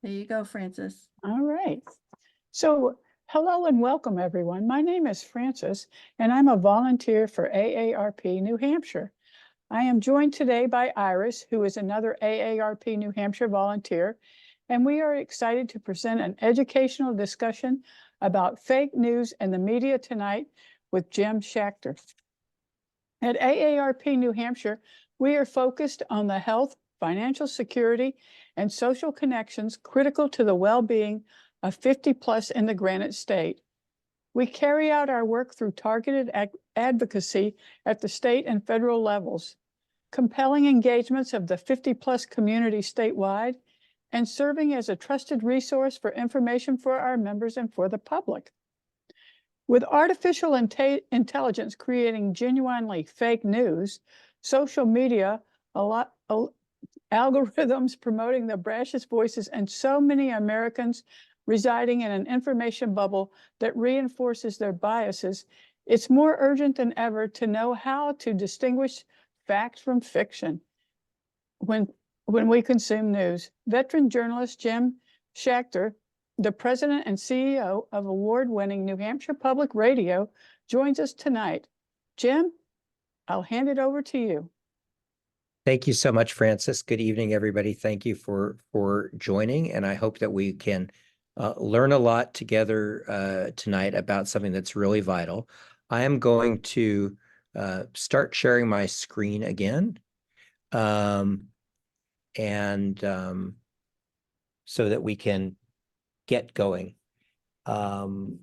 There you go, Francis. All right. So hello and welcome, everyone. My name is Frances, and I'm a volunteer for AARP New Hampshire. I am joined today by Iris, who is another AARP New Hampshire volunteer, and we are excited to present an educational discussion about fake news and the media tonight with Jim Schachter. At AARP New Hampshire, we are focused on the health, financial security, and social connections critical to the well-being of 50 plus in the Granite State. We carry out our work through targeted advocacy at the state and federal levels, compelling engagements of the 50 plus community statewide, and serving as a trusted resource for information for our members and for the public. With artificial intelligence creating genuinely fake news, social media, algorithms promoting the brashest voices, and so many Americans residing in an information bubble that reinforces their biases, it's more urgent than ever to know how to distinguish fact from fiction when we consume news. Veteran journalist Jim Schachter, the president and CEO of award-winning New Hampshire Public Radio, joins us tonight. Jim, I'll hand it over to you. Thank you so much, Francis. Good evening, everybody. Thank you for joining, and I hope that we can learn a lot together tonight about something that's really vital. I am going to start sharing my screen again, so that we can get going. And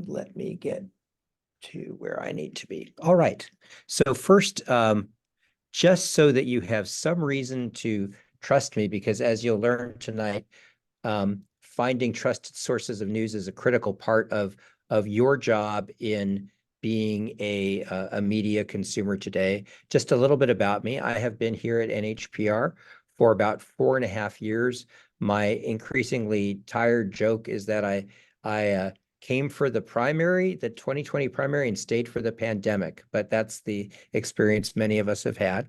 let me get to where I need to be. All right. So first, just so that you have some reason to trust me, because as you'll learn tonight, finding trusted sources of news is a critical part of your job in being a media consumer today. Just a little bit about me. I have been here at NHPR for about 4.5 years. My increasingly tired joke is that I came for the 2020 primary, and stayed for the pandemic, but that's the experience many of us have had.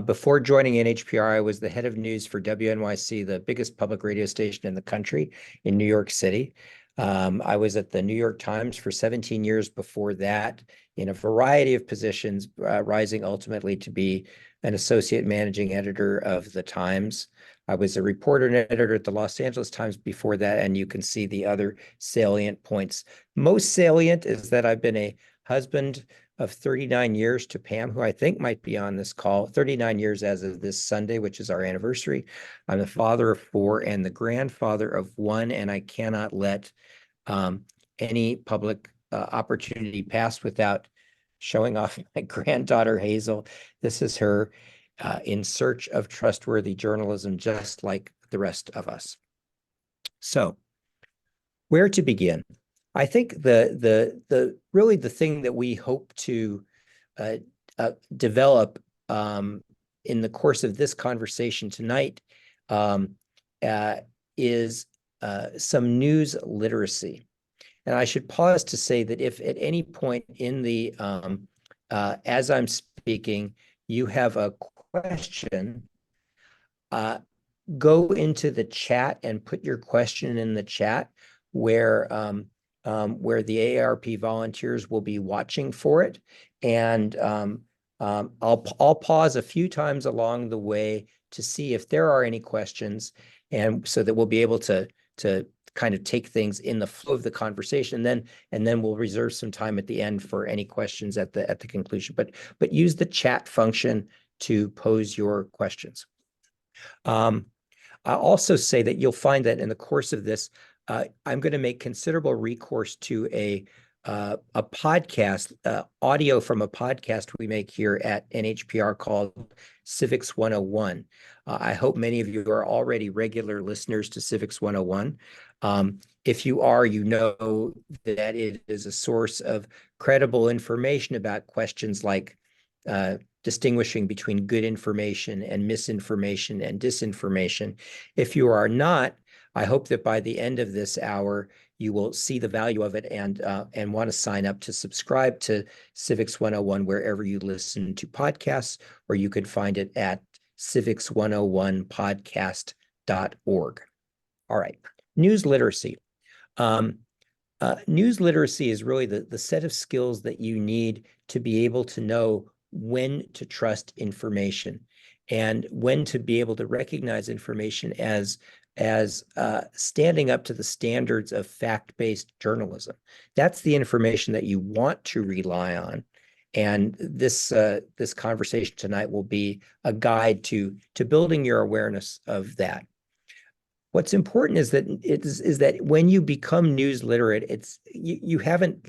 Before joining NHPR, I was the head of news for WNYC, the biggest public radio station in the country in New York City. I was at the New York Times for 17 years before that, in a variety of positions, rising ultimately to be an associate managing editor of the Times. I was a reporter and editor at the Los Angeles Times before that, and you can see the other salient points. Most salient is that I've been a husband of 39 years to Pam, who I think might be on this call, 39 years as of this Sunday, which is our anniversary. I'm the father of 4 and the grandfather of 1, and I cannot let any public opportunity pass without showing off my granddaughter, Hazel. This is her in search of trustworthy journalism, just like the rest of us. So, where to begin? I think really the thing that we hope to develop in the course of this conversation tonight is some news literacy. And I should pause to say that if at any point in the as I'm speaking, you have a question, go into the chat and put your question in the chat where the AARP volunteers will be watching for it. And I'll pause a few times along the way to see if there are any questions, and so that we'll be able to kind of take things in the flow of the conversation, and then we'll reserve some time at the end for any questions at the conclusion. But use the chat function to pose your questions. I'll also say that you'll find that in the course of this, I'm going to make considerable recourse to a podcast, audio from a podcast we make here at NHPR called Civics 101. I hope many of you are already regular listeners to Civics 101. If you are, you know that it is a source of credible information about questions like distinguishing between good information and misinformation and disinformation. If you are not, I hope that by the end of this hour, you will see the value of it and want to sign up to subscribe to Civics 101 wherever you listen to podcasts, or you could find it at civics101podcast.org. All right, news literacy. News literacy is really the set of skills that you need to be able to know when to trust information and when to be able to recognize information as standing up to the standards of fact-based journalism. That's the information that you want to rely on. And this conversation tonight will be a guide to building your awareness of that. What's important is that when you become news literate, you haven't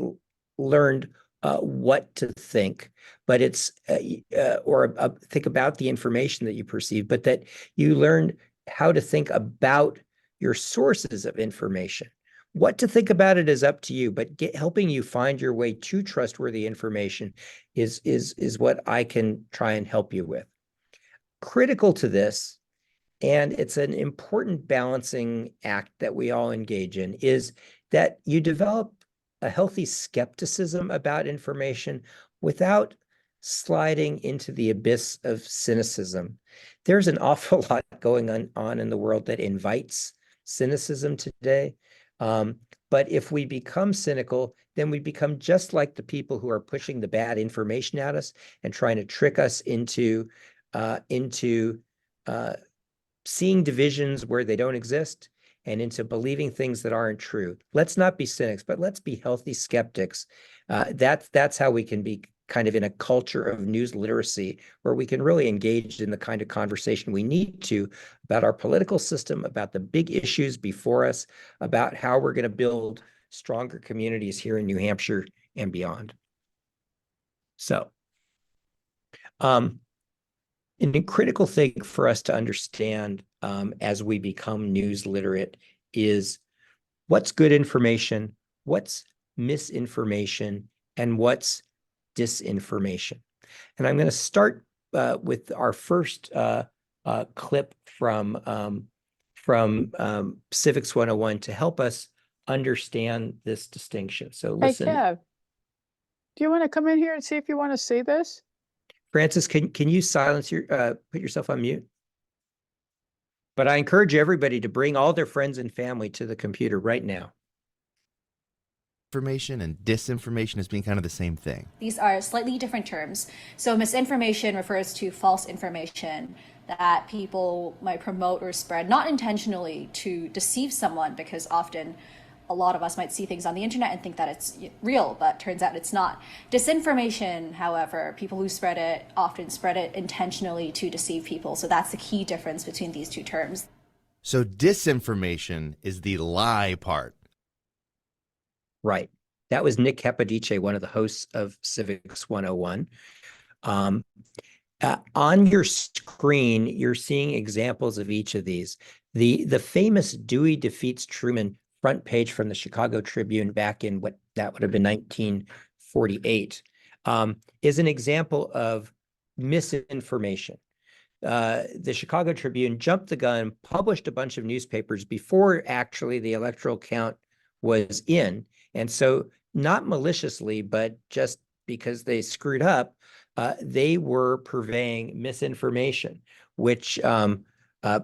learned what to think, but it's think about the information that you perceive, but that you learn how to think about your sources of information. What to think about it is up to you, but helping you find your way to trustworthy information is what I can try and help you with. Critical to this, and it's an important balancing act that we all engage in, is that you develop a healthy skepticism about information without sliding into the abyss of cynicism. There's an awful lot going on in the world that invites cynicism today. But if we become cynical, then we become just like the people who are pushing the bad information at us and trying to trick us into seeing divisions where they don't exist and into believing things that aren't true. Let's not be cynics, but let's be healthy skeptics. That's how we can be kind of in a culture of news literacy where we can really engage in the kind of conversation we need to about our political system, about the big issues before us, about how we're going to build stronger communities here in New Hampshire and beyond. So, a critical thing for us to understand as we become news literate is what's good information, what's misinformation, and what's disinformation. And I'm going to start with our first clip from Civics 101 to help us understand this distinction. So listen. Hey, Kev, do you want to come in here and see if you want to see this? Francis, can you silence put yourself on mute? But I encourage everybody to bring all their friends and family to the computer right now. Information and disinformation as being kind of the same thing. These are slightly different terms. So misinformation refers to false information that people might promote or spread, not intentionally to deceive someone, because often a lot of us might see things on the internet and think that it's real, but turns out it's not. Disinformation, however, people who spread it often spread it intentionally to deceive people. So that's the key difference between these two terms. So disinformation is the lie part. Right. That was Nick Capodice, one of the hosts of Civics 101. On your screen, you're seeing examples of each of these. The famous Dewey defeats Truman front page from the Chicago Tribune back in what that would have been 1948 is an example of misinformation. The Chicago Tribune jumped the gun, published a bunch of newspapers before actually the electoral count was in. And so not maliciously, but just because they screwed up, they were purveying misinformation, which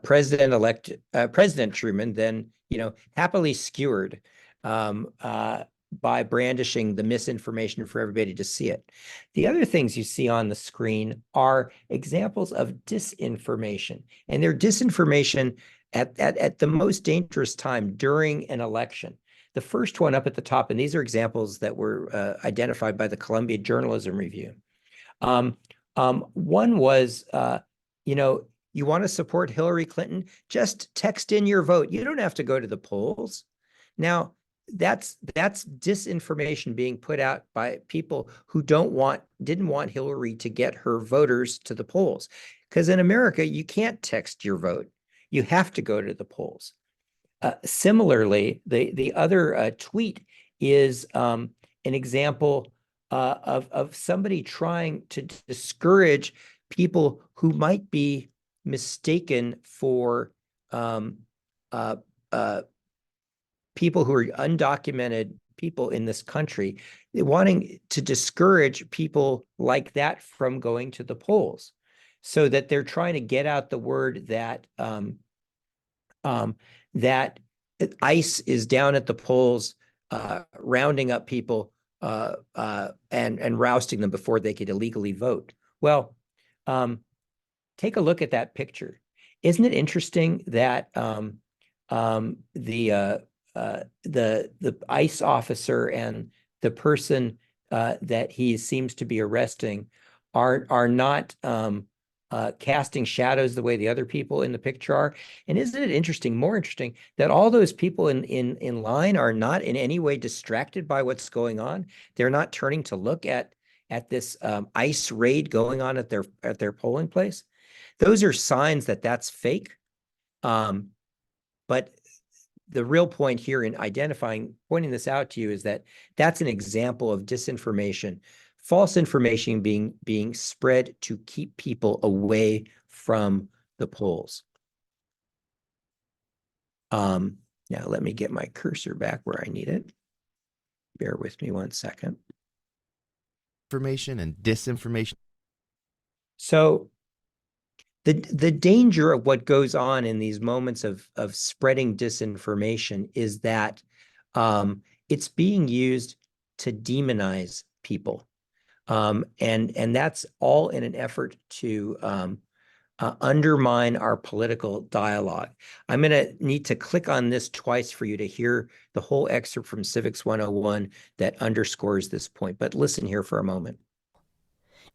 President Truman then, happily skewered by brandishing the misinformation for everybody to see it. The other things you see on the screen are examples of disinformation, and they're disinformation at the most dangerous time during an election. The first one up at the top, and these are examples that were identified by the Columbia Journalism Review. One was, you want to support Hillary Clinton? Just text in your vote. You don't have to go to the polls. Now, that's disinformation being put out by people who didn't want Hillary to get her voters to the polls. Because in America, you can't text your vote. You have to go to the polls. Similarly, the other tweet is an example of somebody trying to discourage people who might be mistaken for people who are undocumented people in this country, wanting to discourage people like that from going to the polls, so that they're trying to get out the word that that ICE is down at the polls, rounding up people and rousting them before they could illegally vote. Well, take a look at that picture. Isn't it interesting that the ICE officer and the person that he seems to be arresting are not casting shadows the way the other people in the picture are? And isn't it interesting, more interesting, that all those people in line are not in any way distracted by what's going on? They're not turning to look at this ICE raid going on at their polling place. Those are signs that that's fake. But the real point here in pointing this out to you is that that's an example of disinformation, false information being spread to keep people away from the polls. Now let me get my cursor back where I need it. Bear with me one second. Information and disinformation. So the danger of what goes on in these moments of spreading disinformation is that it's being used to demonize people. And that's all in an effort to undermine our political dialogue. I'm going to need to click on this twice for you to hear the whole excerpt from Civics 101 that underscores this point. But listen here for a moment.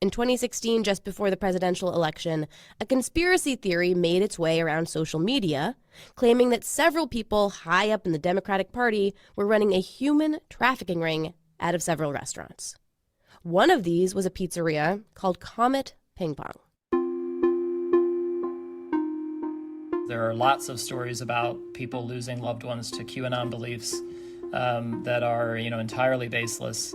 In 2016, just before the presidential election, a conspiracy theory made its way around social media, claiming that several people high up in the Democratic Party were running a human trafficking ring out of several restaurants. One of these was a pizzeria called Comet Ping Pong. There are lots of stories about people losing loved ones to QAnon beliefs that are, entirely baseless.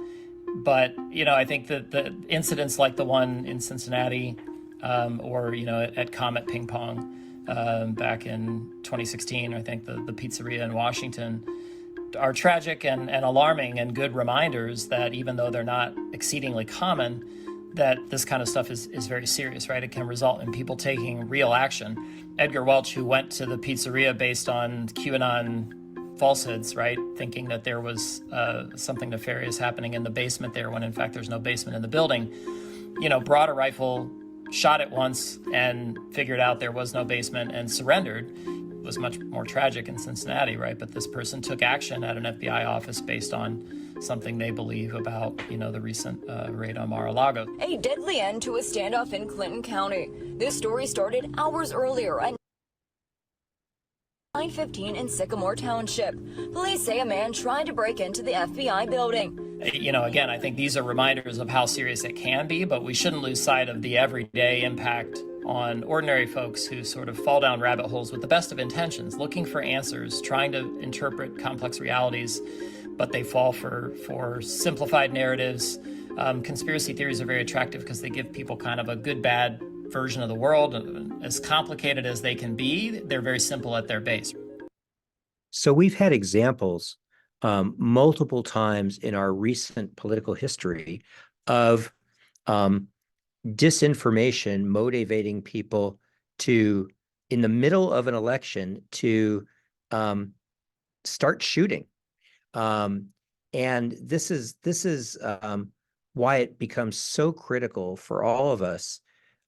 But, I think that the incidents like the one in Cincinnati or, at Comet Ping Pong back in 2016, I think the pizzeria in Washington, are tragic and alarming and good reminders that even though they're not exceedingly common, that this kind of stuff is very serious, right? It can result in people taking real action. Edgar Welch, who went to the pizzeria based on QAnon falsehoods, right, thinking that there was something nefarious happening in the basement there when in fact there's no basement in the building, brought a rifle, shot it once and figured out there was no basement and surrendered. It was much more tragic in Cincinnati, right? But this person took action at an FBI office based on something they believe about, the recent raid on Mar-a-Lago. A deadly end to a standoff in Clinton County. This story started hours earlier at 9:15 in Sycamore Township. Police say a man tried to break into the FBI building. Again, I think these are reminders of how serious it can be, but we shouldn't lose sight of the everyday impact on ordinary folks who sort of fall down rabbit holes with the best of intentions, looking for answers, trying to interpret complex realities, but they fall for simplified narratives. Conspiracy theories are very attractive because they give people kind of a good, bad version of the world. As complicated as they can be, they're very simple at their base. So we've had examples multiple times in our recent political history of disinformation motivating people to, in the middle of an election, to start shooting. And this is why it becomes so critical for all of us.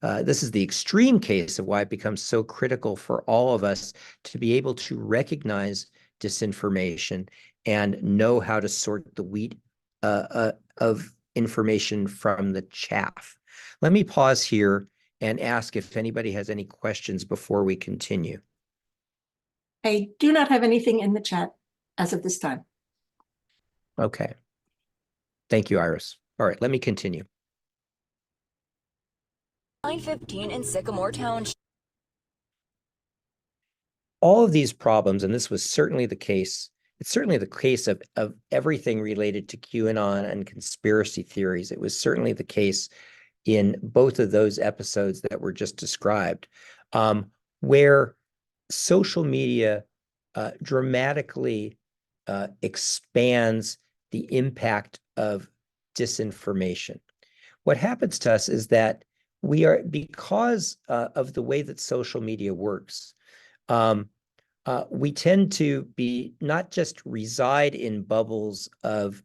This is the extreme case of why it becomes so critical for all of us to be able to recognize disinformation and know how to sort the wheat of information from the chaff. Let me pause here and ask if anybody has any questions before we continue. I do not have anything in the chat as of this time. Okay. Thank you, Iris. All right, let me continue. 9:15 in Sycamore Township. All of these problems, and this was certainly the case, it's certainly the case of everything related to QAnon and conspiracy theories. It was certainly the case in both of those episodes that were just described, where social media dramatically expands the impact of disinformation. What happens to us is that we are, because of the way that social media works, we tend to be not just reside in bubbles of,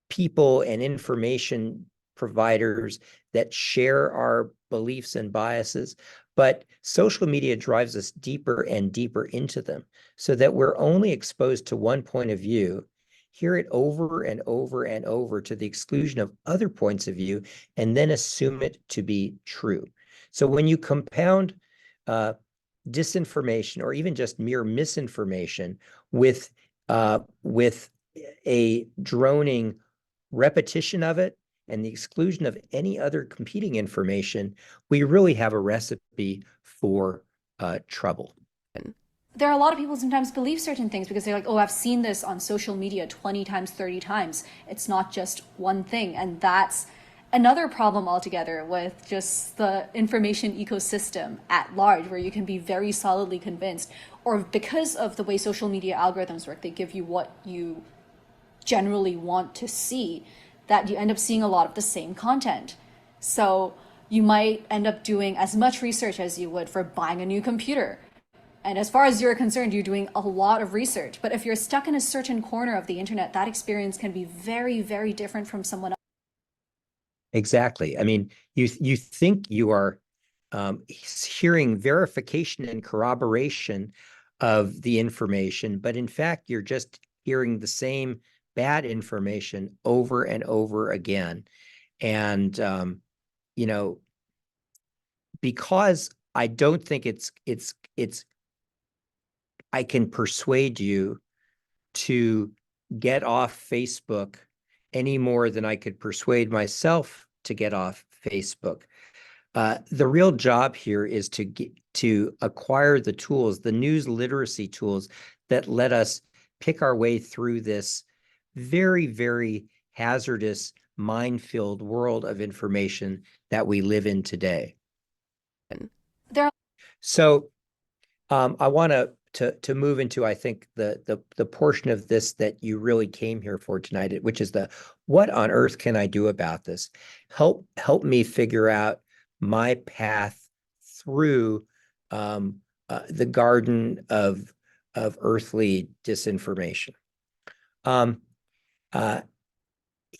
people and information providers that share our beliefs and biases, but social media drives us deeper and deeper into them so that we're only exposed to one point of view, hear it over and over and over to the exclusion of other points of view, and then assume it to be true. So when you compound disinformation or even just mere misinformation with a droning repetition of it and the exclusion of any other competing information, we really have a recipe for trouble. There are a lot of people who sometimes believe certain things because they're like, oh, I've seen this on social media 20 times, 30 times. It's not just one thing. And that's another problem altogether with just the information ecosystem at large, where you can be very solidly convinced, or because of the way social media algorithms work, they give you what you generally want to see, that you end up seeing a lot of the same content. So you might end up doing as much research as you would for buying a new computer. And as far as you're concerned, you're doing a lot of research. But if you're stuck in a certain corner of the internet, that experience can be very, very different from someone else. Exactly. I mean, you think you are hearing verification and corroboration of the information, but in fact, you're just hearing the same bad information over and over again. And, because I don't think I can persuade you to get off Facebook any more than I could persuade myself to get off Facebook. The real job here is to acquire the tools, the news literacy tools that let us pick our way through this very, very hazardous, minefield world of information that we live in today. So I want to move into, I think, the portion of this that you really came here for tonight, which is what on earth can I do about this? Help me figure out my path through the garden of earthly disinformation.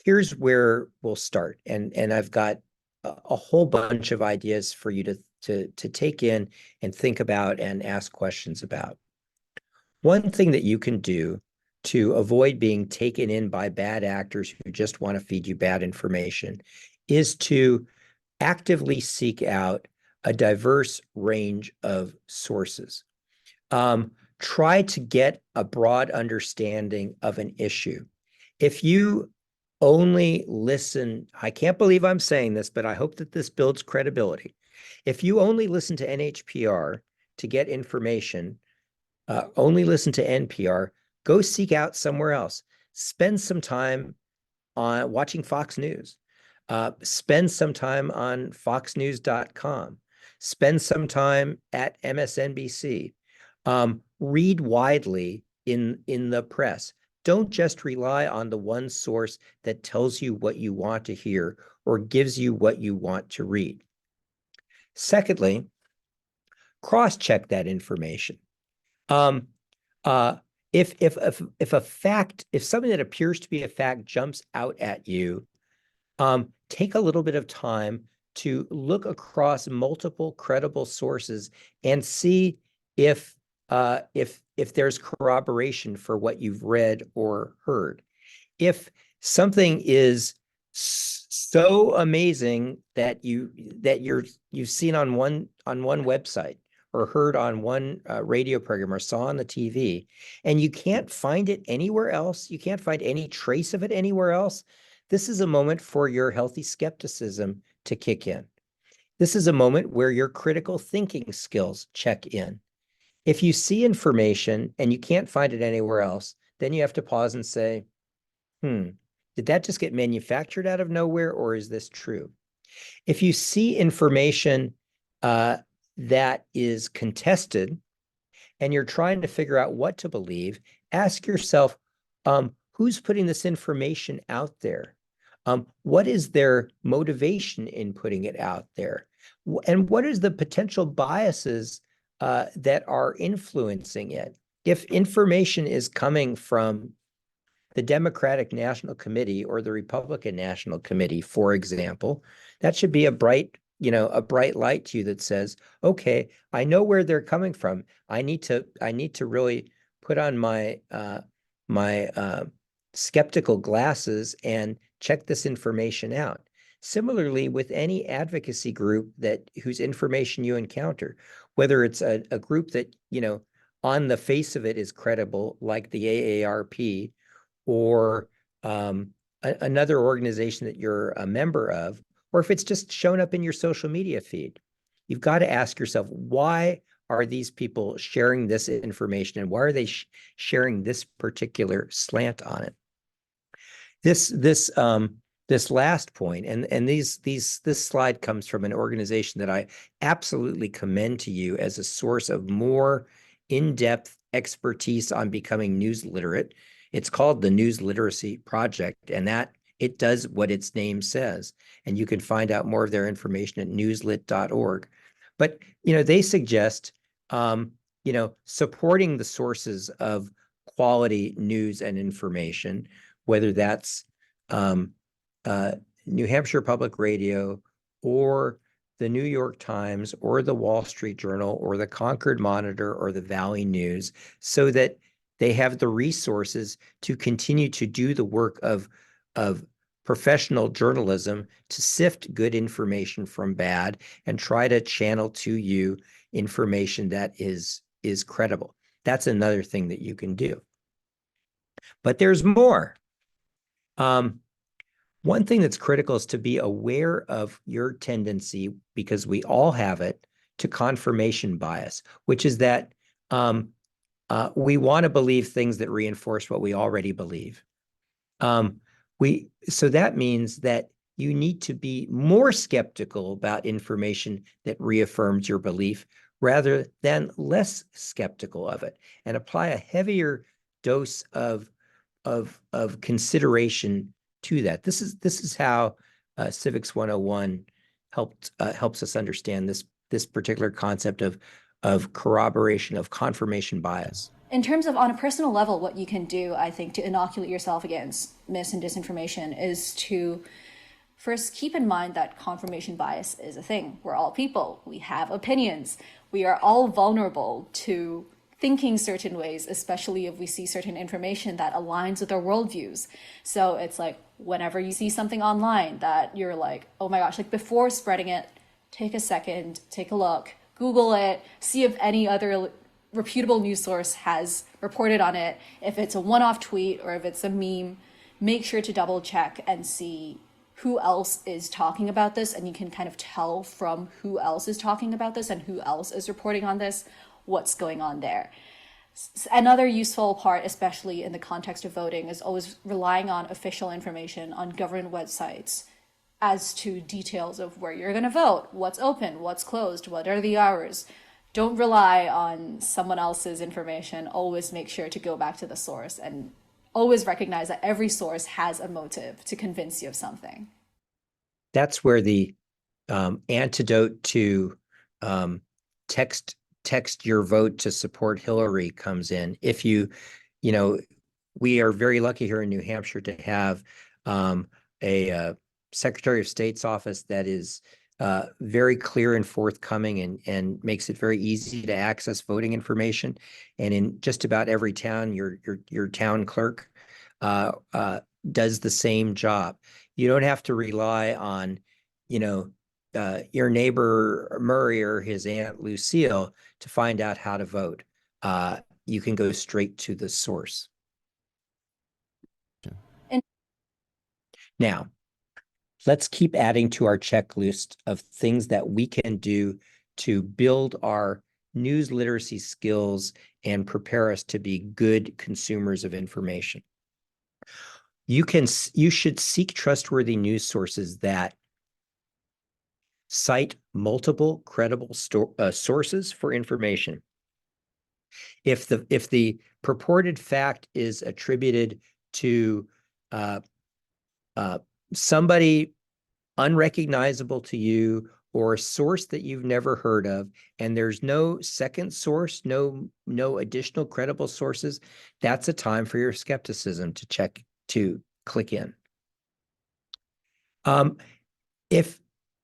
Here's where we'll start, and I've got a whole bunch of ideas for you to take in and think about and ask questions about. One thing that you can do to avoid being taken in by bad actors who just want to feed you bad information is to actively seek out a diverse range of sources. Try to get a broad understanding of an issue. If you only listen, I can't believe I'm saying this, but I hope that this builds credibility. If you only listen to NHPR to get information, only listen to NPR, go seek out somewhere else. Spend some time on watching Fox News. Spend some time on foxnews.com. Spend some time at MSNBC. Read widely in the press. Don't just rely on the one source that tells you what you want to hear or gives you what you want to read. Secondly, cross-check that information. If something that appears to be a fact jumps out at you, take a little bit of time to look across multiple credible sources and see if there's corroboration for what you've read or heard. If something is so amazing that you've seen on one website or heard on one radio program or saw on the TV, and you can't find it anywhere else, you can't find any trace of it anywhere else, this is a moment for your healthy skepticism to kick in. This is a moment where your critical thinking skills check in. If you see information and you can't find it anywhere else, then you have to pause and say, did that just get manufactured out of nowhere, or is this true? If you see information that is contested and you're trying to figure out what to believe, ask yourself, who's putting this information out there? What is their motivation in putting it out there? And what is the potential biases that are influencing it. If information is coming from the Democratic National Committee or the Republican National Committee, for example, that should be a bright light to you that says, okay, I know where they're coming from. I need to really put on my skeptical glasses and check this information out. Similarly, with any advocacy group whose information you encounter, whether it's a group that, on the face of it is credible, like the AARP, or another organization that you're a member of, or if it's just shown up in your social media feed, you've got to ask yourself, why are these people sharing this information, and why are they sharing this particular slant on it? This last point, and this slide comes from an organization that I absolutely commend to you as a source of more in-depth expertise on becoming news literate. It's called the News Literacy Project, and that it does what its name says. And you can find out more of their information at newslit.org. But, they suggest, supporting the sources of quality news and information, whether that's New Hampshire Public Radio or the New York Times or the Wall Street Journal or the Concord Monitor or the Valley News, so that they have the resources to continue to do the work of professional journalism, to sift good information from bad and try to channel to you information that is credible. That's another thing that you can do. But there's more. One thing that's critical is to be aware of your tendency, because we all have it, to confirmation bias, which is that we want to believe things that reinforce what we already believe. So that means that you need to be more skeptical about information that reaffirms your belief rather than less skeptical of it, and apply a heavier dose of consideration to that. This is how Civics 101 helps us understand this particular concept of corroboration, of confirmation bias. In terms of, on a personal level, what you can do, I think, to inoculate yourself against mis and disinformation is to first keep in mind that confirmation bias is a thing. We're all people. We have opinions. We are all vulnerable to thinking certain ways, especially if we see certain information that aligns with our worldviews. So it's like, whenever you see something online that you're like, oh my gosh, like, before spreading it, take a second, take a look, Google it, see if any other reputable news source has reported on it. If it's a one-off tweet or if it's a meme, make sure to double check and see who else is talking about this, and you can kind of tell from who else is talking about this and who else is reporting on this what's going on there. Another useful part, especially in the context of voting, is always relying on official information on government websites as to details of where you're going to vote, what's open, what's closed, what are the hours. Don't rely on someone else's information. Always make sure to go back to the source, and always recognize that every source has a motive to convince you of something. That's where the antidote to text your vote to support Hillary comes in. If we are very lucky here in New Hampshire to have a Secretary of State's office that is very clear and forthcoming, and makes it very easy to access voting information. And in just about every town, your town clerk does the same job. You don't have to rely on, your neighbor Murray or his Aunt Lucille to find out how to vote. You can go straight to the source. Now, let's keep adding to our checklist of things that we can do to build our news literacy skills and prepare us to be good consumers of information. You should seek trustworthy news sources that cite multiple credible sources for information. If the purported fact is attributed to somebody unrecognizable to you, or a source that you've never heard of, and there's no second source, no additional credible sources, that's a time for your skepticism to click in. If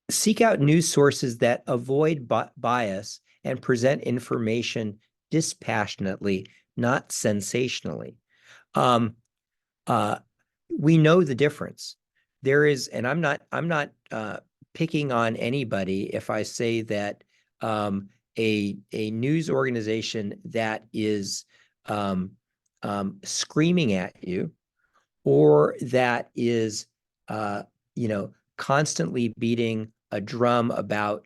seek out news sources that avoid bias and present information dispassionately, not sensationally. We know the difference. There is, and I'm not picking on anybody if I say that a news organization that is screaming at you, or that is constantly beating a drum about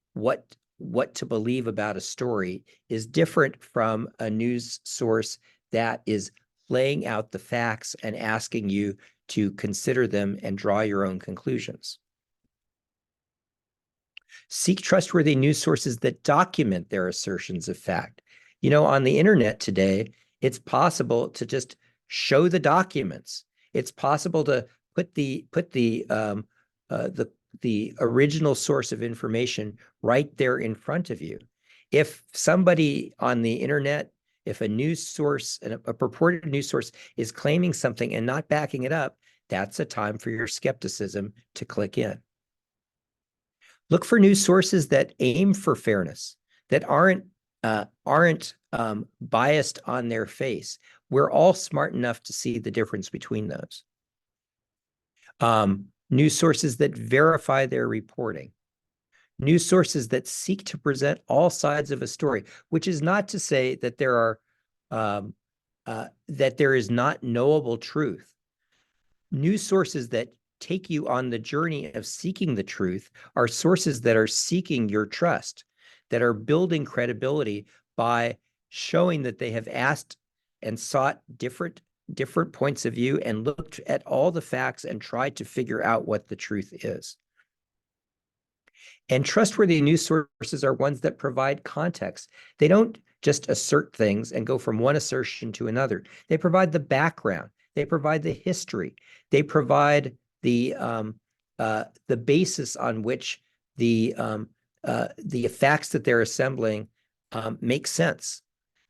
what to believe about a story, is different from a news source that is laying out the facts and asking you to consider them and draw your own conclusions. Seek trustworthy news sources that document their assertions of fact. On the internet today, it's possible to just show the documents. It's possible to put the original source of information right there in front of you. If somebody on the internet, if a news source, a purported news source, is claiming something and not backing it up, that's a time for your skepticism to click in. Look for news sources that aim for fairness, that aren't biased on their face. We're all smart enough to see the difference between those. News sources that verify their reporting. News sources that seek to present all sides of a story, which is not to say that there is not knowable truth. News sources that take you on the journey of seeking the truth are sources that are seeking your trust, that are building credibility by showing that they have asked and sought different points of view and looked at all the facts and tried to figure out what the truth is. And trustworthy news sources are ones that provide context. They don't just assert things and go from one assertion to another. They provide the background. They provide the history. They provide the basis on which the facts that they're assembling make sense.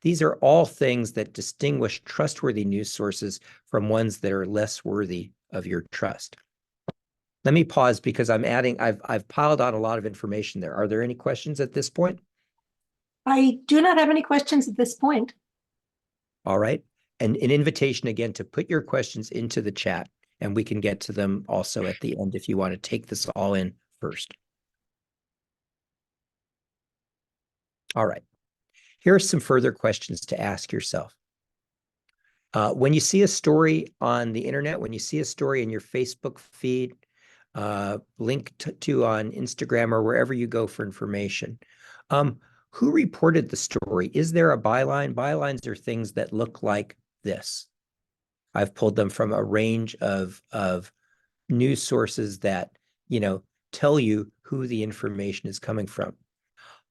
These are all things that distinguish trustworthy news sources from ones that are less worthy of your trust. Let me pause because I've piled on a lot of information there. Are there any questions at this point? I do not have any questions at this point. All right. And an invitation again to put your questions into the chat, and we can get to them also at the end if you want to take this all in first. All right. Here are some further questions to ask yourself. When you see a story on the internet, when you see a story in your Facebook feed, linked to on Instagram or wherever you go for information, who reported the story? Is there a byline? Bylines are things that look like this. I've pulled them from a range of news sources that, tell you who the information is coming from.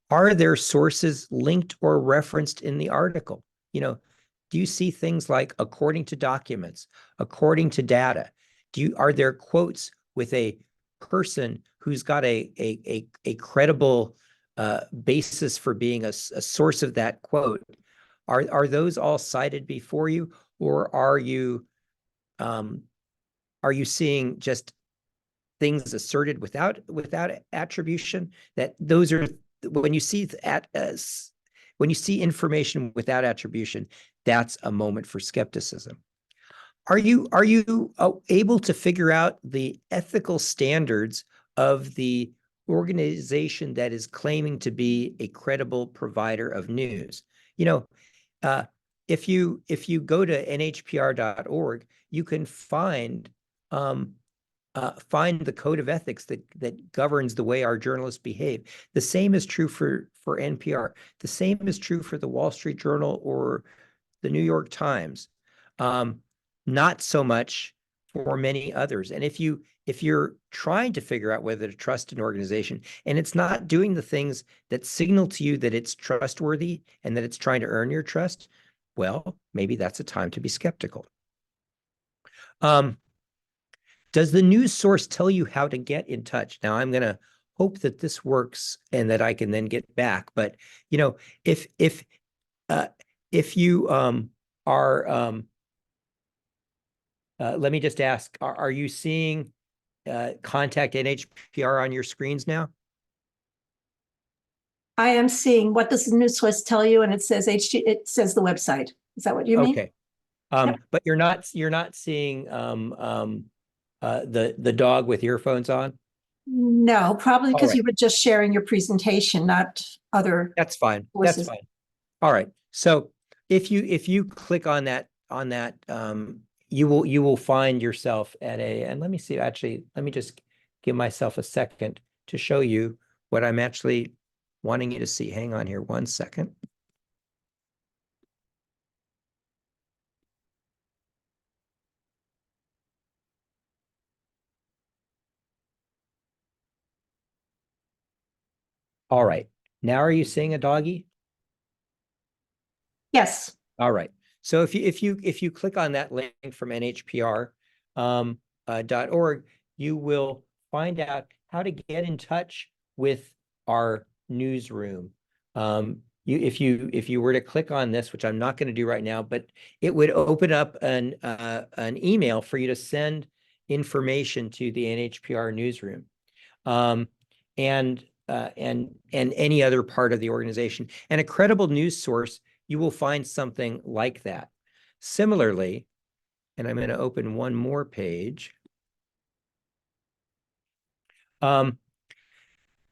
Are there sources linked or referenced in the article? Do you see things like according to documents, according to data? Are there quotes with a person who's got a credible basis for being a source of that quote? Are those all cited before you, or are you seeing just things asserted without attribution? That those are when you see information without attribution, that's a moment for skepticism. Are you able to figure out the ethical standards of the organization that is claiming to be a credible provider of news? If you go to NHPR.org, you can find the code of ethics that governs the way our journalists behave. The same is true for NPR. The same is true for the Wall Street Journal or the New York Times. Not so much for many others. And if you're trying to figure out whether to trust an organization and it's not doing the things that signal to you that it's trustworthy and that it's trying to earn your trust, well, maybe that's a time to be skeptical. Does the news source tell you how to get in touch? Now, I'm going to hope that this works and that I can then get back. But, you know, if you are, let me just ask, are you seeing contact NHPR on your screens now? I am seeing, what does the news source tell you? And it says it says the website. Is that what you mean? Okay. Yep. But you're not seeing the dog with earphones on? No, probably All because right. you were just sharing your presentation, not other That's fine. That's voices. fine. All right. So if you click on that, you will find yourself at and let me see, actually, let me just give myself a second to show you what I'm actually wanting you to see. Hang on here 1 second. All right. Now are you seeing a doggy? Yes. All right. So if you click on that link from NHPR .org, you will find out how to get in touch with our newsroom. If you were to click on this, which I'm not going to do right now, but it would open up an email for you to send information to the NHPR newsroom, and any other part of the organization. And a credible news source, you will find something like that. Similarly, and I'm going to open one more page.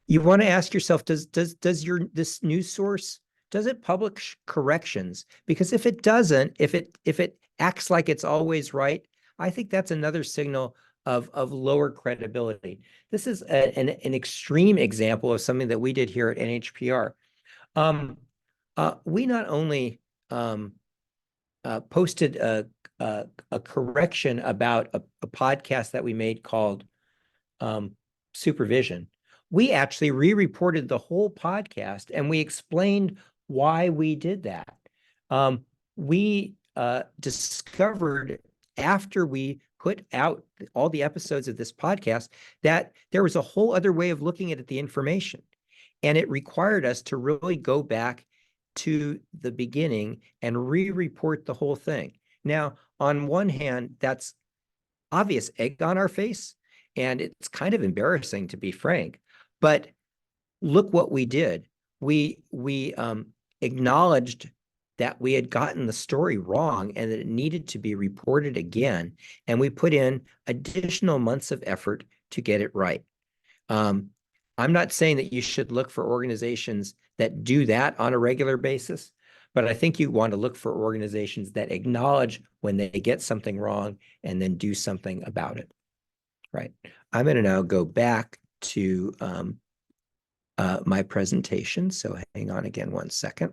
You want to ask yourself, does this news source, does it publish corrections? Because if it doesn't, if it acts like it's always right, I think that's another signal of lower credibility. This is an extreme example of something that we did here at NHPR. We not only posted a correction about a podcast that we made called Supervision. We actually re-reported the whole podcast and we explained why we did that. We discovered after we put out all the episodes of this podcast that there was a whole other way of looking at the information. And it required us to really go back to the beginning and re-report the whole thing. Now, on one hand, that's obvious egg on our face, and it's kind of embarrassing, to be frank. But look what we did. We acknowledged that we had gotten the story wrong and that it needed to be reported again, and we put in additional months of effort to get it right. I'm not saying that you should look for organizations that do that on a regular basis, but I think you want to look for organizations that acknowledge when they get something wrong and then do something about it. Right. I'm going to now go back to my presentation. So hang on again 1 second.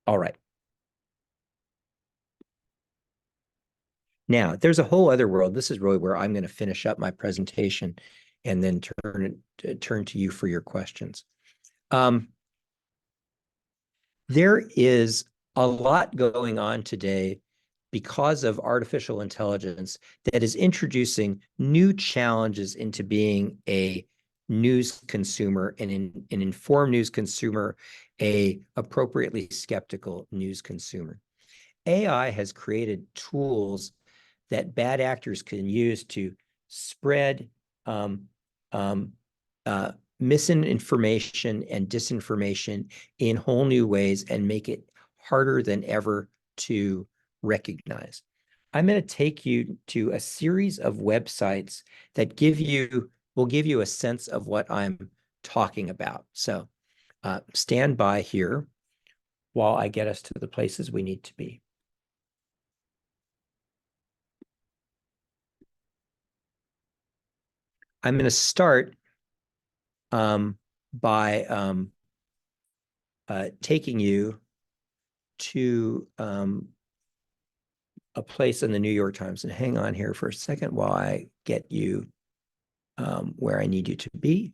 All right. Now, there's a whole other world. This is really where I'm going to finish up my presentation and then turn to you for your questions. There is a lot going on today because of artificial intelligence that is introducing new challenges into being a news consumer and an informed news consumer, a appropriately skeptical news consumer. AI has created tools that bad actors can use to spread misinformation and disinformation in whole new ways and make it harder than ever to recognize. I'm going to take you to a series of websites that will give you a sense of what I'm talking about. So stand by here while I get us to the places we need to be. I'm going to start by taking you to a place in the New York Times. And hang on here for a second while I get you where I need you to be.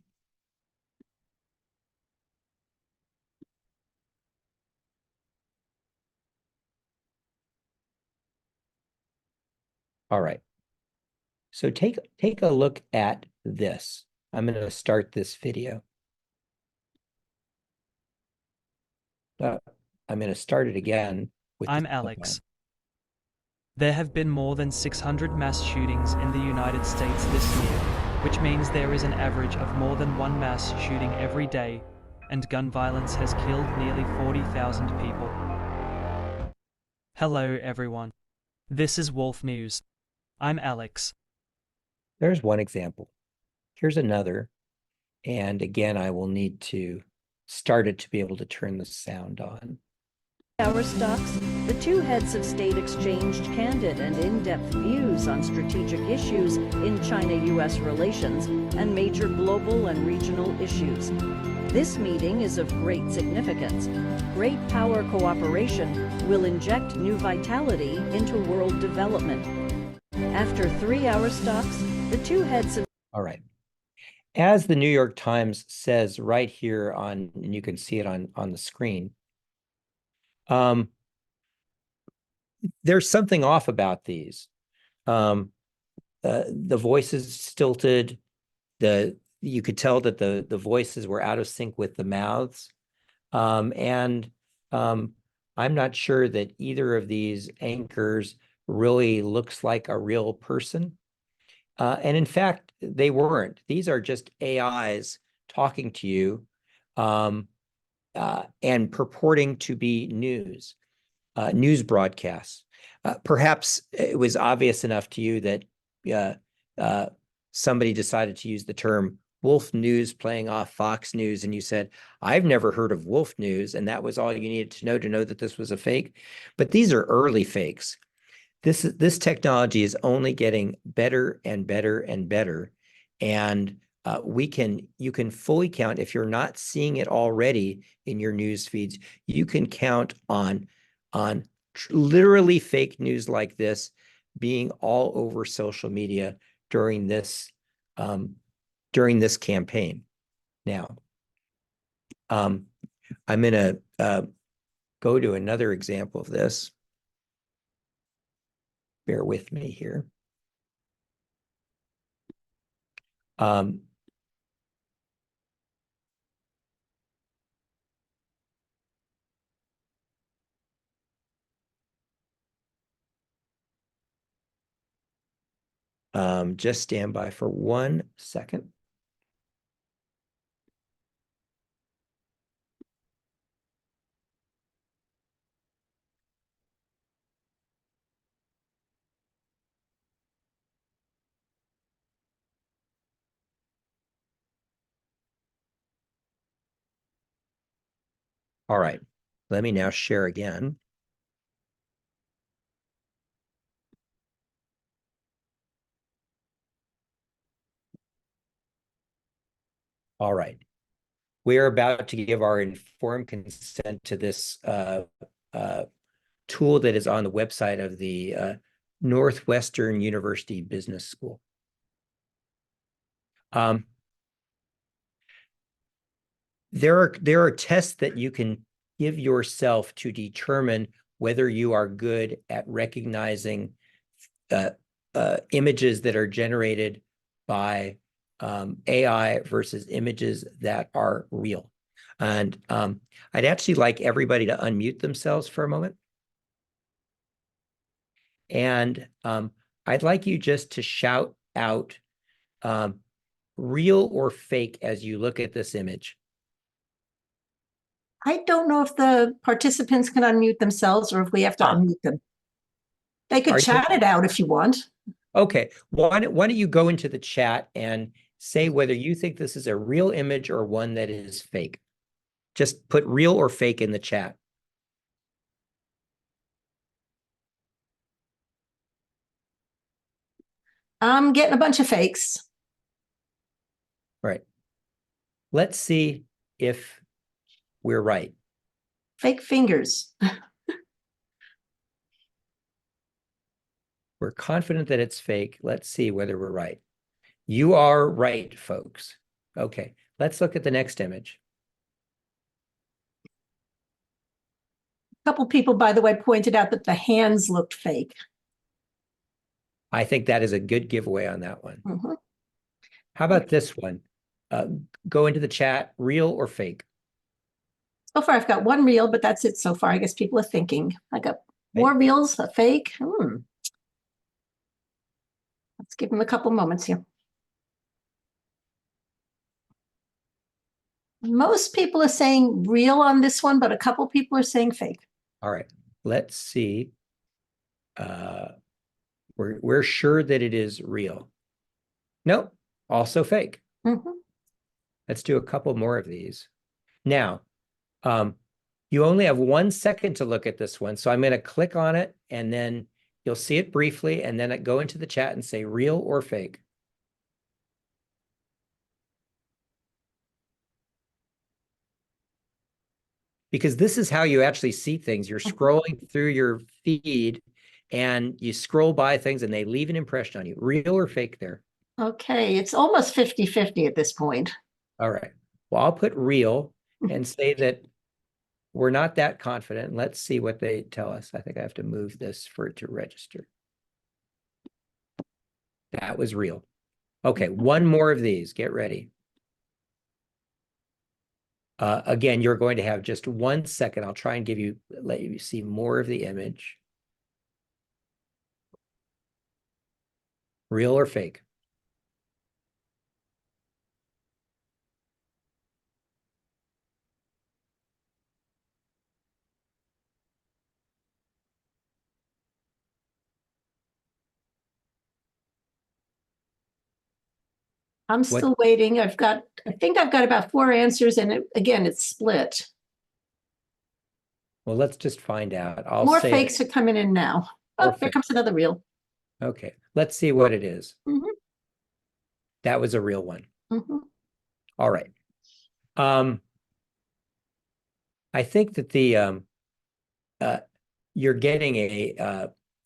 All right. So take a look at this. I'm going to start this video. I'm going to start it again. I'm Alex. There have been more than 600 mass shootings in the United States this year, which means there is an average of more than one mass shooting every day, and gun violence has killed nearly 40,000 people. Hello, everyone. This is Wolf News. I'm Alex. There's one example. Here's another. And again, I will need to start it to be able to turn the sound on. Our stocks, the two heads of state exchanged candid and in-depth views on strategic issues in China-US relations and major global and regional issues. This meeting is of great significance. Great power cooperation will inject new vitality into world development. After 3-hour stocks, the two heads of... All right. As the New York Times says right here on, and you can see it on the screen, there's something off about these. The voice is stilted. You could tell that the voices were out of sync with the mouths. I'm not sure that either of these anchors really looks like a real person. And in fact, they weren't. These are just AIs talking to you and purporting to be news broadcasts. Perhaps it was obvious enough to you that somebody decided to use the term Wolf News playing off Fox News, and you said, I've never heard of Wolf News, and that was all you needed to know that this was a fake. But these are early fakes. This technology is only getting better and better and better, and you can fully count, if you're not seeing it already in your news feeds, you can count on literally fake news like this being all over social media during this campaign. Now, I'm going to go to another example of this. Bear with me here. Just stand by for 1 second. All right, let me now share again. All right, we are about to give our informed consent to this tool that is on the website of the Northwestern University Business School. There are tests that you can give yourself to determine whether you are good at recognizing images that are generated by AI versus images that are real. And I'd actually like everybody to unmute themselves for a moment. And I'd like you just to shout out real or fake as you look at this image. I don't know if the participants can unmute themselves or if we have to unmute them. They could chat it out if you want. Okay, why don't you go into the chat and say whether you think this is a real image or one that is fake. Just put real or fake in the chat. I'm getting a bunch of fakes. Right. Let's see if we're right. Fake fingers. We're confident that it's fake. Let's see whether we're right. You are right, folks. Okay, let's look at the next image. A couple people, by the way, pointed out that the hands looked fake. I think that is a good giveaway on that one. Mhm. How about this one? Go into the chat, real or fake? So far, I've got one reel, but that's it so far. I guess people are thinking. I got more reels, a fake. Let's give them a couple moments here. Most people are saying real on this one, but a couple people are saying fake. All right, let's see. We're sure that it is real. Nope, also fake. Mhm. Let's do a couple more of these. Now, you only have 1 second to look at this one. So I'm going to click on it and then you'll see it briefly and then go into the chat and say real or fake. Because this is how you actually see things. You're scrolling through your feed and you scroll by things and they leave an impression on you. Real or fake there? Okay, it's almost 50-50 at this point. All right. Well, I'll put real and say that we're not that confident. Let's see what they tell us. I think I have to move this for it to register. That was real. Okay, one more of these. Get ready. Again, you're going to have just 1 second. I'll try and let you see more of the image. Real or fake? I'm still waiting. I think I've got about 4 answers, and again, it's split. Well, let's just find out. More fakes are coming in now. Oh, here comes another reel. Okay, let's see what it is. Mhm. That was a real one. Mhm. All right. I think that you're getting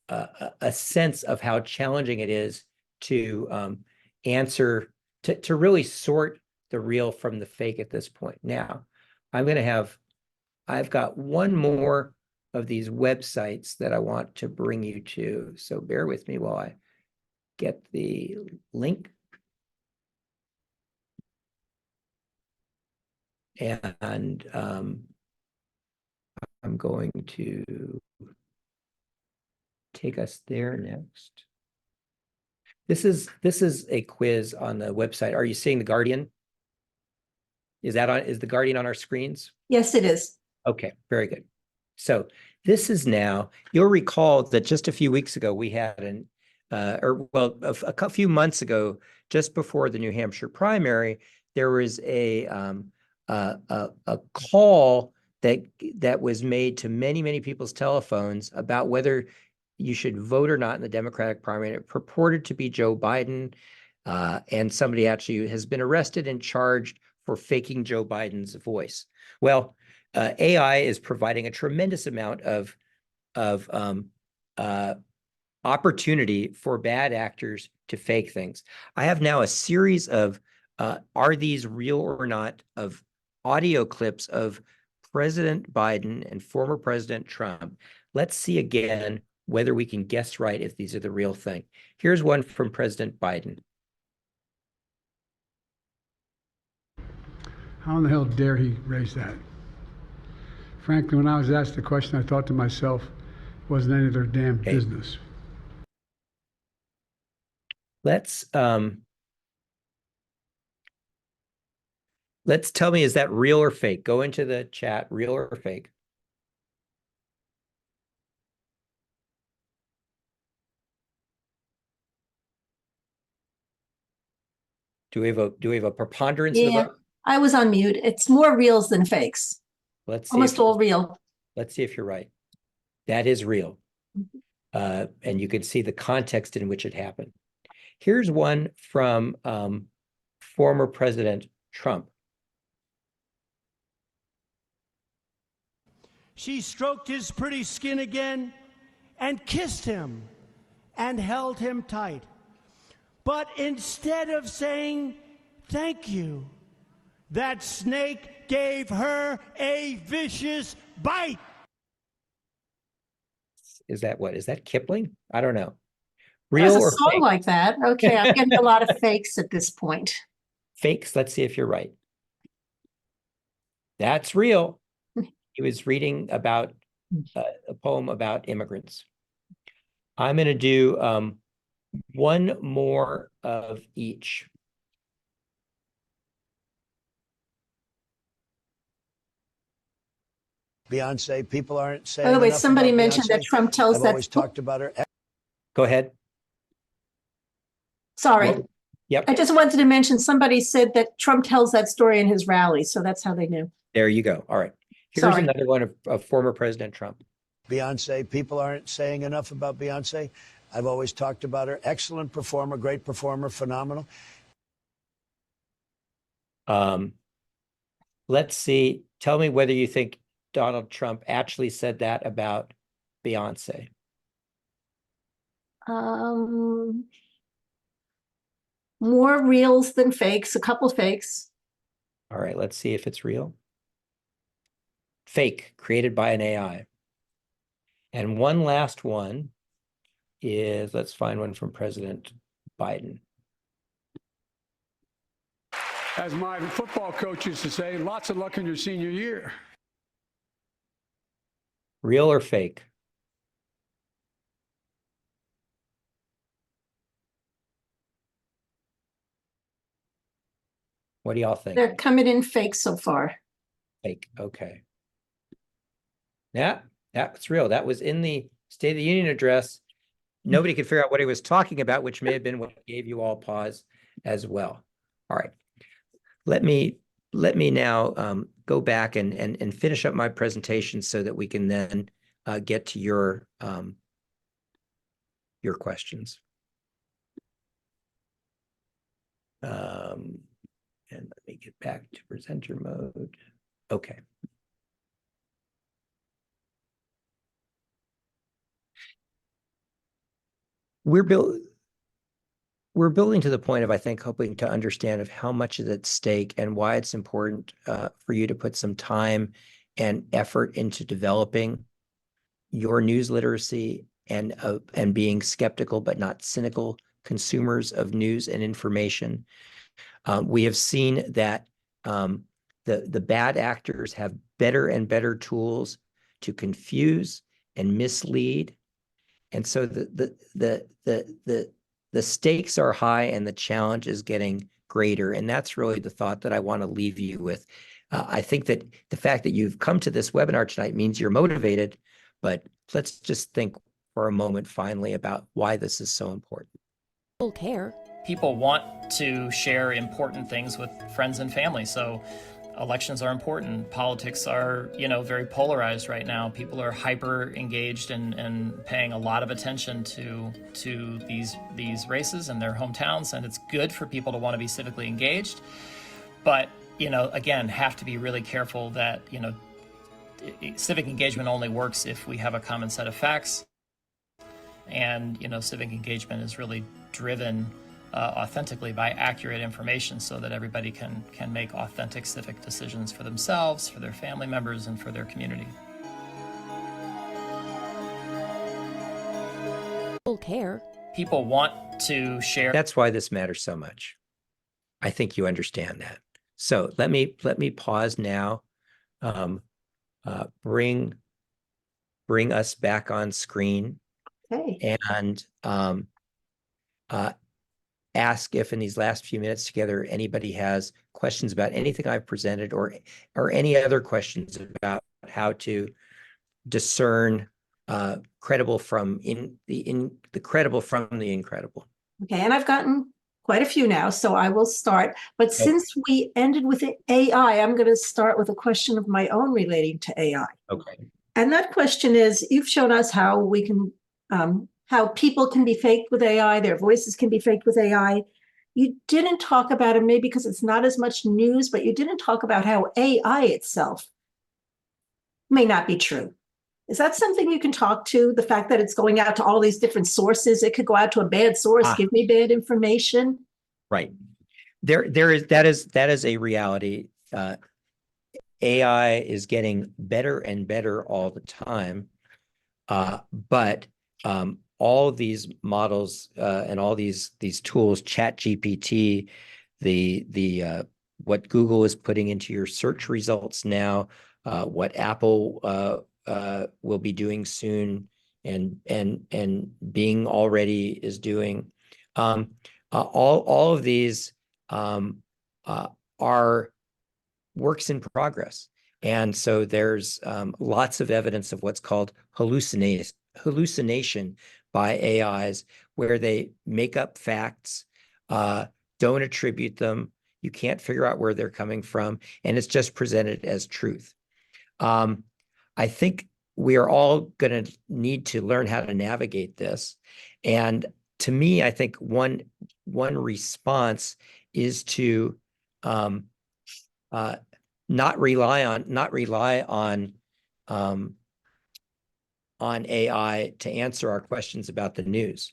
a sense of how challenging it is to answer, to really sort the real from the fake at this point. Now, I've got one more of these websites that I want to bring you to. So bear with me while I get the link. And I'm going to take us there next. This is a quiz on the website. Are you seeing the Guardian? Is the Guardian on our screens? Yes, it is. Okay, very good. So this is now, you'll recall that just a few weeks ago, we had a few months ago, just before the New Hampshire primary, there was a call that was made to many people's telephones about whether you should vote or not in the Democratic primary. It purported to be Joe Biden, and somebody actually has been arrested and charged for faking Joe Biden's voice. Well, AI is providing a tremendous amount of opportunity for bad actors to fake things. I have now a series of are these real or not of audio clips of President Biden and former President Trump. Let's see again whether we can guess right if these are the real thing. Here's one from President Biden. How in the hell dare he raise that? Frankly, when I was asked the question, I thought to myself, it wasn't any of their damn business. Let's tell me, is that real or fake? Go into the chat, real or fake? Do we have a preponderance of the vote? I was on mute. It's more reals than fakes. Let's see. Almost all real. Let's see if you're right. That is real. And you can see the context in which it happened. Here's one from former President Trump. She stroked his pretty skin again and kissed him and held him tight. But instead of saying thank you, that snake gave her a vicious bite. Is that what? Is that Kipling? I don't know. Real There's a or song fake? like that. Okay, I'm getting a lot of fakes at this point. Fakes. Let's see if you're right. That's real. He was reading about a poem about immigrants. I'm going to do one more of each. Beyonce, people aren't saying By the way, enough somebody about mentioned that Beyonce. Trump tells I've that. always talked about her. Go ahead. Sorry. Well, yep. I just wanted to mention somebody said that Trump tells that story in his rally. So that's how they knew. There you go. All right. Here's Sorry. another one of former President Trump. Beyonce, people aren't saying enough about Beyonce. I've always talked about her. Excellent performer, great performer, phenomenal. Let's see. Tell me whether you think Donald Trump actually said that about Beyonce. More reals than fakes, a couple fakes. All right, let's see if it's real. Fake, created by an AI. And one last one is, let's find one from President Biden. As my football coach used to say, lots of luck in your senior year. Real or fake? What do y'all think? They're coming in fake so far. Fake, okay. Yeah, that's real. That was in the State of the Union address. Nobody could figure out what he was talking about, which may have been what gave you all pause as well. All right. Let me now go back and finish up my presentation so that we can then get to your questions. And let me get back to presenter mode. Okay. We're building to the point of, I think, hoping to understand of how much is at stake and why it's important for you to put some time and effort into developing your news literacy and being skeptical but not cynical consumers of news and information. We have seen that the bad actors have better and better tools to confuse and mislead, and so the stakes are high and the challenge is getting greater. And that's really the thought that I want to leave you with. I think that the fact that you've come to this webinar tonight means you're motivated, but let's just think for a moment finally about why this is so important. People care. People want to share important things with friends and family. So elections are important. Politics are, very polarized right now. People are hyper engaged and paying a lot of attention to these races in their hometowns, and it's good for people to want to be civically engaged. But, again, have to be really careful that, civic engagement only works if we have a common set of facts. And, civic engagement is really driven authentically by accurate information so that everybody can make authentic civic decisions for themselves, for their family members, and for their community. People care. People want to share. That's why this matters so much. I think you understand that. So let me pause now. Bring us back on screen. Okay. And ask if in these last few minutes together, anybody has questions about anything I've presented or any other questions about how to discern credible from the credible from the incredible. Okay, and I've gotten quite a few now, so I will start. But since we ended with AI, I'm going to start with a question of my own relating to AI. Okay. And that question is, you've shown us how we can how people can be faked with AI, their voices can be faked with AI. You didn't talk about it, maybe because it's not as much news, but you didn't talk about how AI itself may not be true. Is that something you can talk to? The fact that it's going out to all these different sources, it could go out to a bad source, give me bad information. Right. That is a reality. AI is getting better and better all the time. But all of these models and all these tools, ChatGPT, the what Google is putting into your search results now, what Apple will be doing soon, and Bing already is doing. All of these are works in progress. And so there's lots of evidence of what's called hallucination by AIs, where they make up facts, don't attribute them. You can't figure out where they're coming from, and it's just presented as truth. I think we are all going to need to learn how to navigate this. And to me, I think one response is to not rely on AI to answer our questions about the news.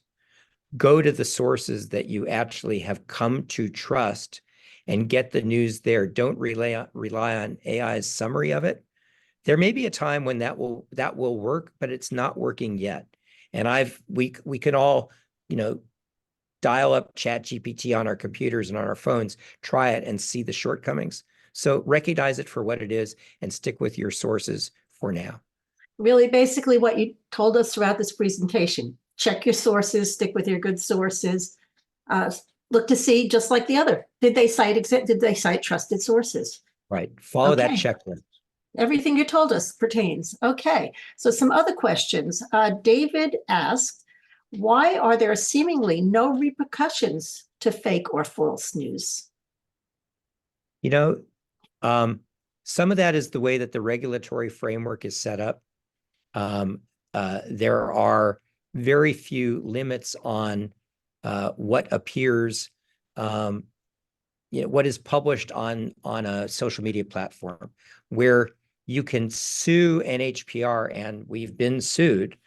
Go to the sources that you actually have come to trust and get the news there. Don't rely on AI's summary of it. There may be a time when that will work, but it's not working yet. And we can all, dial up ChatGPT on our computers and on our phones, try it and see the shortcomings. So recognize it for what it is and stick with your sources for now. Really, basically what you told us throughout this presentation. Check your sources, stick with your good sources. Look to see, just like the other, did they cite trusted sources? Right. Follow that Okay. checklist. Everything you told us pertains. Okay. So some other questions. David asked, why are there seemingly no repercussions to fake or false news? Some of that is the way that the regulatory framework is set up. There are very few limits on what appears, what is published on a social media platform, where you can sue NHPR, and we've been sued.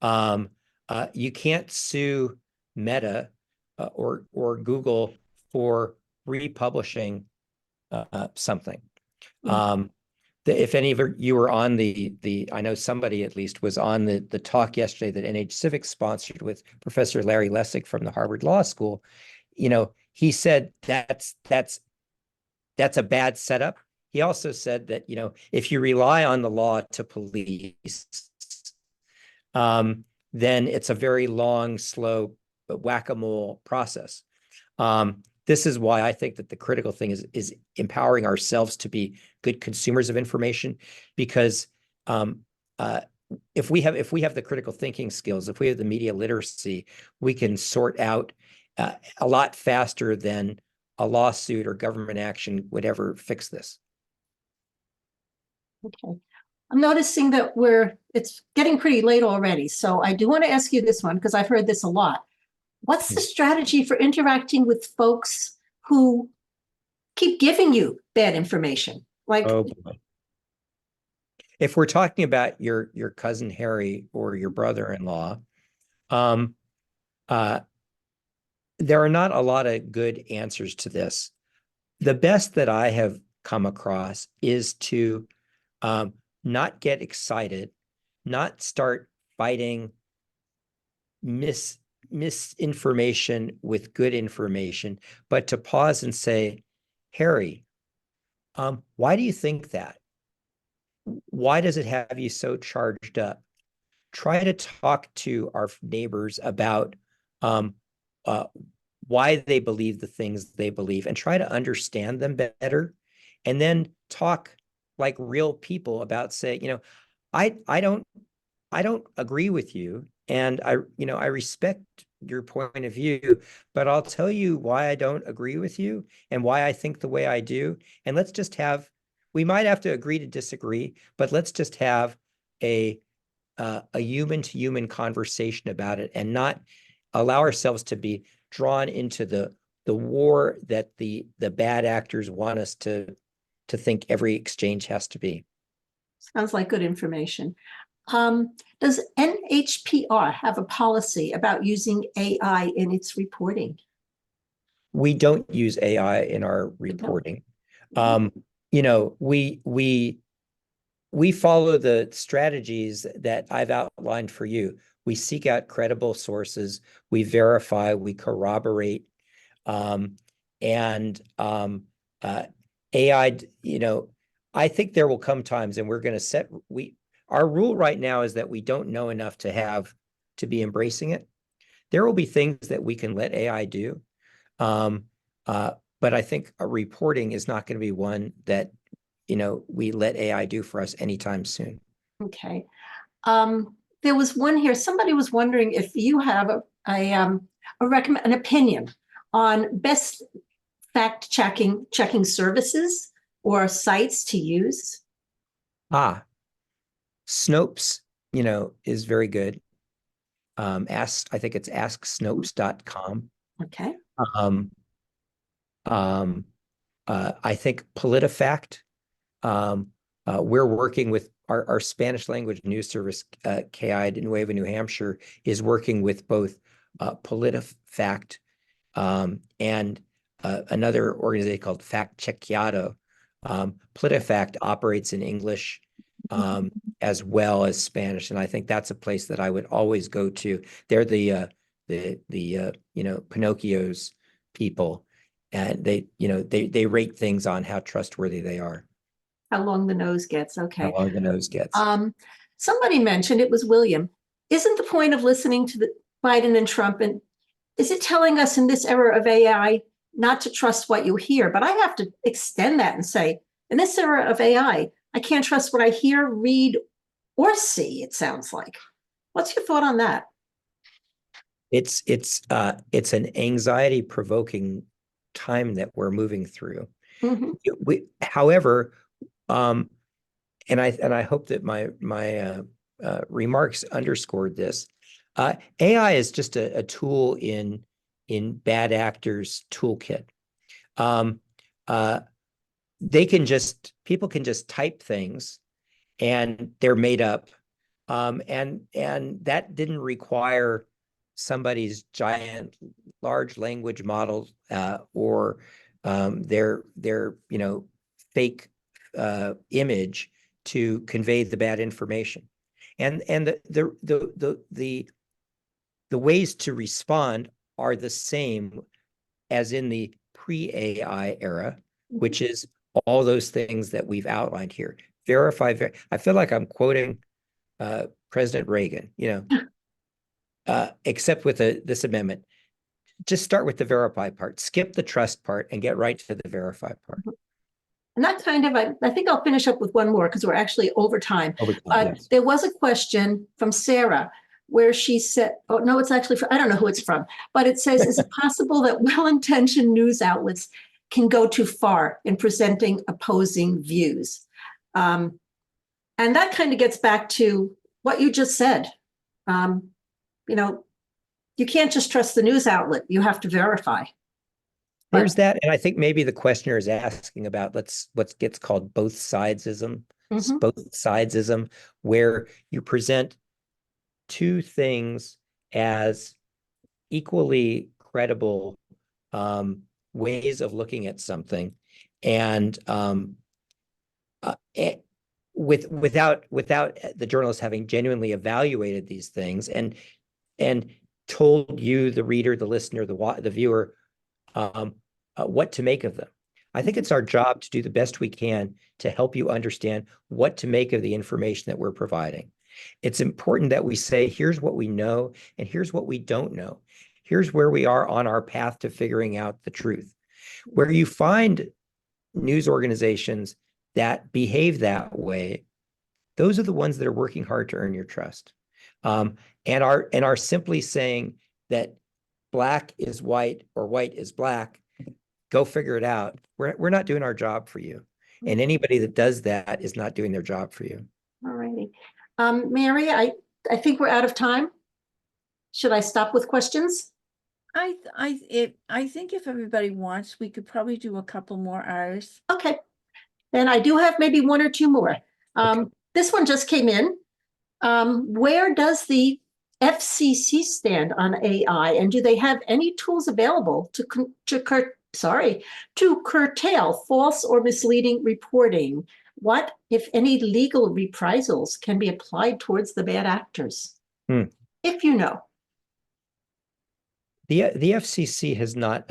You can't sue Meta or Google for republishing something. If any of you were on I know somebody at least was on the talk yesterday that NH Civics sponsored with Professor Larry Lessig from the Harvard Law School, he said that's a bad setup. He also said that, if you rely on the law to police, then it's a very long, slow whack-a-mole process. This is why I think that the critical thing is empowering ourselves to be good consumers of information, because if we have the critical thinking skills, if we have the media literacy, we can sort out a lot faster than a lawsuit or government action would ever fix this. Okay. I'm noticing that it's getting pretty late already. So I do want to ask you this one, because I've heard this a lot. What's the strategy for interacting with folks who keep giving you bad information? Oh boy. If we're talking about your cousin Harry or your brother-in-law, there are not a lot of good answers to this. The best that I have come across is to not get excited, not start fighting misinformation with good information, but to pause and say, Harry, why do you think that? Why does it have you so charged up? Try to talk to our neighbors about why they believe the things they believe, and try to understand them better, and then talk like real people about, say, I don't agree with you, and I respect your point of view, but I'll tell you why I don't agree with you and why I think the way I do. And let's just we might have to agree to disagree, but let's just have a human to human conversation about it, and not allow ourselves to be drawn into the war that the bad actors want us to think every exchange has to be. Sounds like good information. Does NHPR have a policy about using AI in its reporting? We don't use AI in our reporting. We follow the strategies that I've outlined for you. we seek out credible sources, we verify, we corroborate, AI, I think there will come times, and we're going to our rule right now is that we don't know enough to be embracing it. There will be things that we can let AI do. But I think a reporting is not going to be one that, we let AI do for us anytime soon. Okay. There was one here. Somebody was wondering if you have an opinion on best fact checking services or sites to use. Snopes, is very good. I think it's asksnopes.com. Okay. I think PolitiFact. We're working with our Spanish language news service, KI de Nueva New Hampshire, is working with both PolitiFact and another organization called Fact Chequeado. PolitiFact operates in English as well as Spanish, and I think that's a place that I would always go to. They're the Pinocchio's people, and they rate things on how trustworthy they are. How long the nose gets. Okay. How long the nose gets. Somebody mentioned, it was William, isn't the point of listening to the Biden and Trump, and is it telling us in this era of AI not to trust what you hear? But I have to extend that and say, in this era of AI, I can't trust what I hear, read, or see, it sounds like. What's your thought on that? It's an anxiety-provoking time that we're moving through. Mm-hmm. However, and I hope that my remarks underscored this. AI is just a tool in bad actors' toolkit. People can just type things, and they're made up, and that didn't require somebody's giant large language model or their fake image to convey the bad information. And the ways to respond are the same as in the pre-AI era, which is all those things that we've outlined here. Verify. I feel like I'm quoting President Reagan, except with this amendment. Just start with the verify part, skip the trust part, and get right to the verify part. And that I think I'll finish up with one more because we're actually over time. Yes. There was a question from Sarah where she said, oh, no, it's actually, I don't know who it's from, but it says, is it possible that well-intentioned news outlets can go too far in presenting opposing views? And that kind of gets back to what you just said. You can't just trust the news outlet. You have to verify. There's that. And I think maybe the questioner is asking about what gets called both sidesism, where you present two things as equally credible ways of looking at something, and without the journalist having genuinely evaluated these things and told you, the reader, the listener, the viewer, what to make of them. I think it's our job to do the best we can to help you understand what to make of the information that we're providing. It's important that we say, here's what we know, and here's what we don't know. Here's where we are on our path to figuring out the truth. Where you find news organizations that behave that way, those are the ones that are working hard to earn your trust, and are simply saying that black is white or white is black. Go figure it out. We're not doing our job for you, and anybody that does that is not doing their job for you. All righty, Mary, I think we're out of time. Should I stop with questions? I think if everybody wants, we could probably do a couple more hours. Okay, then I do have maybe one or two more. Okay. This one just came in. Where does the FCC stand on AI, and do they have any tools available to curtail false or misleading reporting? What, if any, legal reprisals can be applied towards the bad actors? if you know? The FCC has not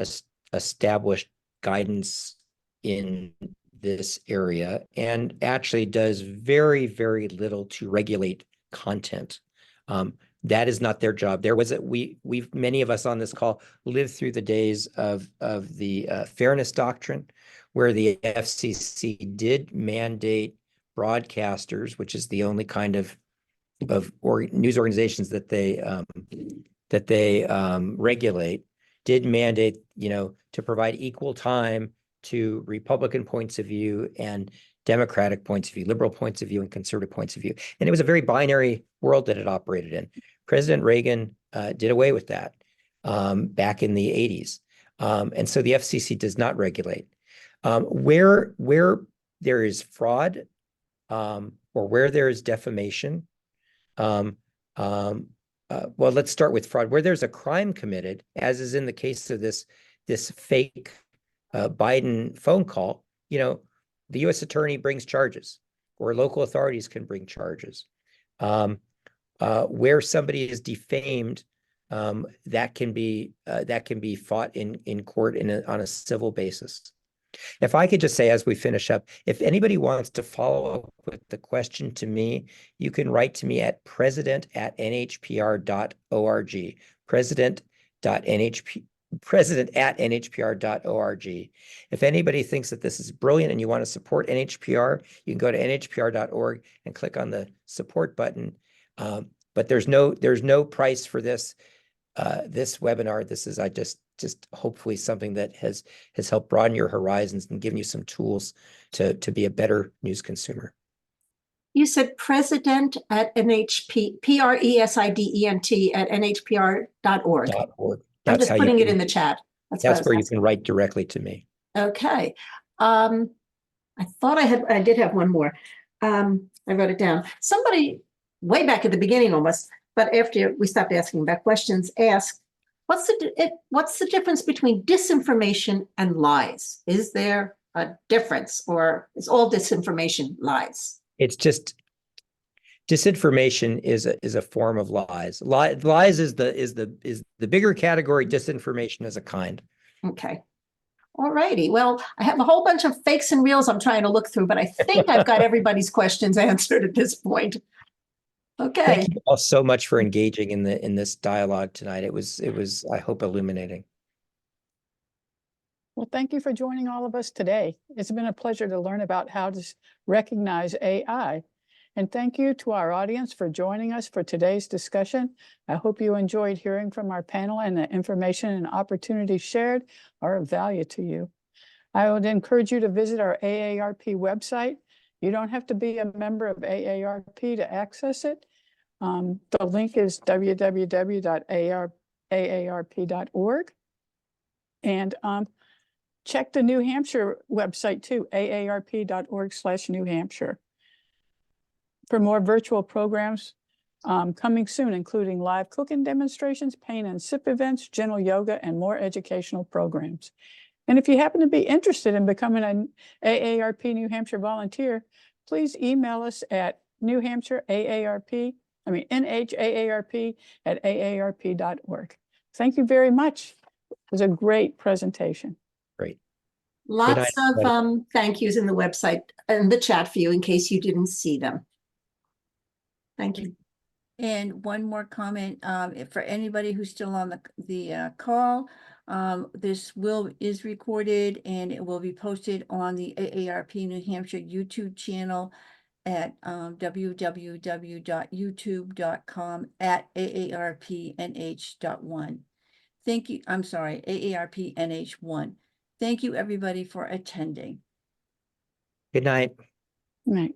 established guidance in this area and actually does very, very little to regulate content. That is not their job. We've many of us on this call lived through the days of the fairness doctrine, where the FCC did mandate broadcasters, which is the only kind of news organizations that they regulate, did mandate, to provide equal time to Republican points of view and Democratic points of view, liberal points of view and conservative points of view. And it was a very binary world that it operated in. President Reagan did away with that back in the 80s. And so the FCC does not regulate. Where there is fraud or where there is defamation, well, let's start with fraud. Where there's a crime committed, as is in the case of this fake Biden phone call, the U.S. attorney brings charges, or local authorities can bring charges. Where somebody is defamed, that can be fought in court on a civil basis. If I could just say, as we finish up, if anybody wants to follow up with the question to me, you can write to me at president@nhpr.org, president@nhpr.org. If anybody thinks that this is brilliant and you want to support NHPR, you can go to nhpr.org and click on the support button. But there's no price for this webinar. This is just hopefully something that has helped broaden your horizons and given you some tools to be a better news consumer. You said president at president@nhpr.org. I'm just putting it in the chat. That's where you can write directly to me. Okay. I thought I did have one more. I wrote it down. Somebody way back at the beginning almost, but after we stopped asking about questions, asked, what's the difference between disinformation and lies? Is there a difference, or is all disinformation lies? It's just disinformation is a form of lies. Lies is the bigger category. Disinformation is a kind. Okay. All righty. Well, I have a whole bunch of fakes and reels I'm trying to look through, but I think I've got everybody's questions answered at this point. Okay. Thank you all so much for engaging in this dialogue tonight. It was, I hope, illuminating. Well, thank you for joining all of us today. It's been a pleasure to learn about how to recognize AI. And thank you to our audience for joining us for today's discussion. I hope you enjoyed hearing from our panel, and the information and opportunities shared are of value to you. I would encourage you to visit our AARP website. You don't have to be a member of AARP to access it. The link is www.aarp.org. And check the New Hampshire website too, aarp.org/New Hampshire. For more virtual programs coming soon, including live cooking demonstrations, paint and sip events, gentle yoga, and more educational programs. And if you happen to be interested in becoming an AARP New Hampshire volunteer, please email us at NHAARP@aarp.org. Thank you very much. It was a great presentation. Great. Lots of thank yous in the website and the chat for you in case you didn't see them. Thank you. And one more comment, for anybody who's still on the call, this is recorded and it will be posted on the AARP New Hampshire YouTube channel at www.youtube.com/AARPNH.1. Thank you. I'm sorry, AARPNH1. Thank you, everybody, for attending. Good night. Good night.